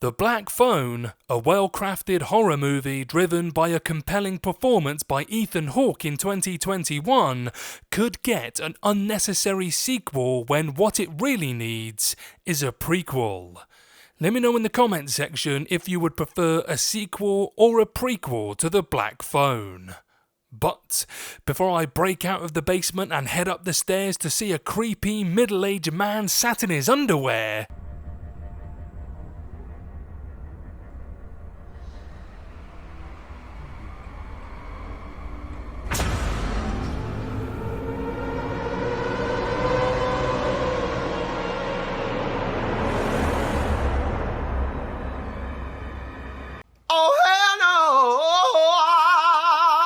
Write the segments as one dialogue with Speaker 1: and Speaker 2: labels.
Speaker 1: The Black Phone, a well-crafted horror movie driven by a compelling performance by Ethan Hawke in 2021, could get an unnecessary sequel when what it really needs is a prequel. Let me know in the comments section if you would prefer a sequel or a prequel to The Black Phone. But before I break out of the basement and head up the stairs to see a creepy middle-aged man sat in his underwear,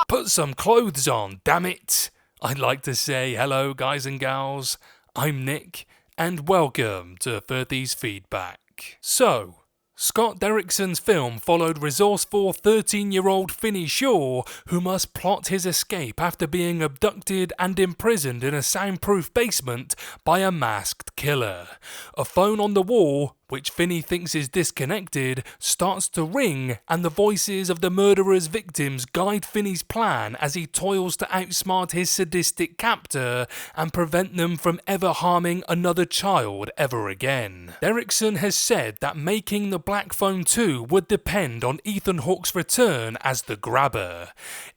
Speaker 1: put some clothes on, damn it! I'd like to say hello, guys and gals. I'm Nick, and welcome to 30's Feedback. So, Scott Derrickson's film followed resourceful 13-year-old Finney Shaw, who must plot his escape after being abducted and imprisoned in a soundproof basement by a masked killer. A phone on the wall, which Finney thinks is disconnected, starts to ring, and the voices of the murderer's victims guide Finney's plan as he toils to outsmart his sadistic captor and prevent them from ever harming another child ever again. Derrickson has said that making The Black Phone 2 would depend on Ethan Hawke's return as the Grabber.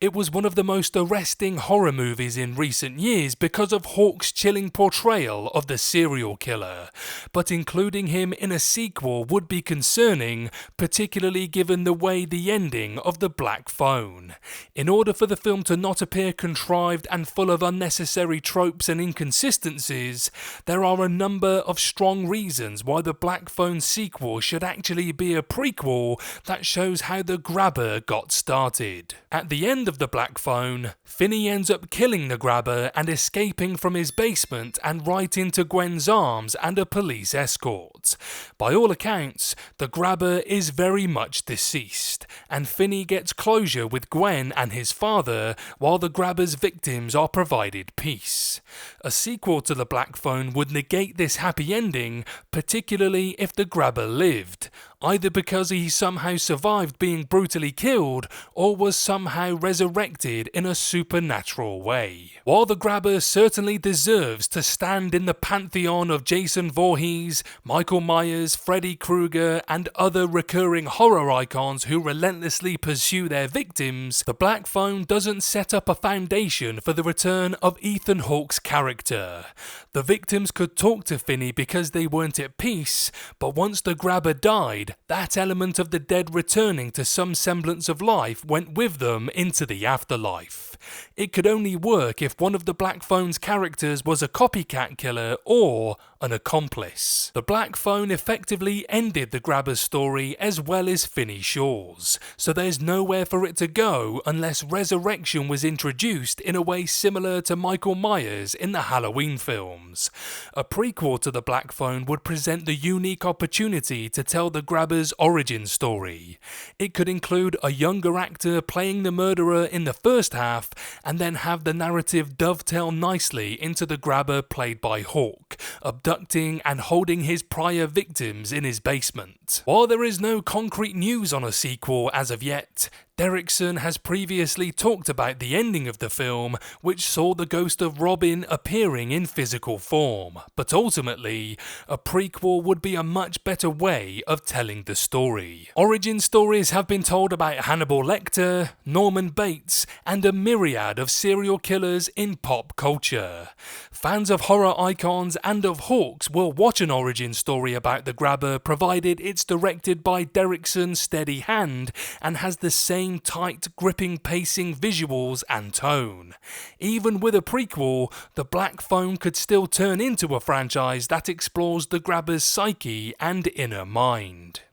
Speaker 1: It was one of the most arresting horror movies in recent years because of Hawke's chilling portrayal of the serial killer, but including him in a sequel would be concerning, particularly given the way the ending of The Black Phone. In order for the film to not appear contrived and full of unnecessary tropes and inconsistencies, there are a number of strong reasons why The Black Phone sequel should actually be a prequel that shows how the Grabber got started. At the end of The Black Phone, Finney ends up killing the Grabber and escaping from his basement and right into Gwen's arms and a police escort. By all accounts, the Grabber is very much deceased, and Finney gets closure with Gwen and his father, while the Grabber's victims are provided peace. A sequel to The Black Phone would negate this happy ending, particularly if the Grabber lived, either because he somehow survived being brutally killed or was somehow resurrected in a supernatural way. While the Grabber certainly deserves to stand in the pantheon of Jason Voorhees, Michael Myers, Freddy Krueger, and other recurring horror icons who relentlessly pursue their victims, The Black Phone doesn't set up a foundation for the return of Ethan Hawke's character. The victims could talk to Finney because they weren't at peace, but once the Grabber died, that element of the dead returning to some semblance of life went with them into the afterlife. It could only work if one of the Black Phone's characters was a copycat killer or an accomplice. The Black Phone effectively ended the Grabber's story as well as Finney Shaw's, so there's nowhere for it to go unless resurrection was introduced in a way similar to Michael Myers in the Halloween films. A prequel to The Black Phone would present the unique opportunity to tell the Grabber's origin story. It could include a younger actor playing the murderer in the first half, and then have the narrative dovetail nicely into the Grabber played by Hawke, abducting and holding his prior victims in his basement. While there is no concrete news on a sequel as of yet, Derrickson has previously talked about the ending of the film, which saw the ghost of Robin appearing in physical form, but ultimately, a prequel would be a much better way of telling the story. Origin stories have been told about Hannibal Lecter, Norman Bates, and a myriad of serial killers in pop culture. Fans of horror icons and of Hawke's will watch an origin story about the Grabber provided it's directed by Derrickson's steady hand and has the same tight, gripping pacing, visuals and tone. Even with a prequel, The Black Phone could still turn into a franchise that explores the Grabber's psyche and inner mind.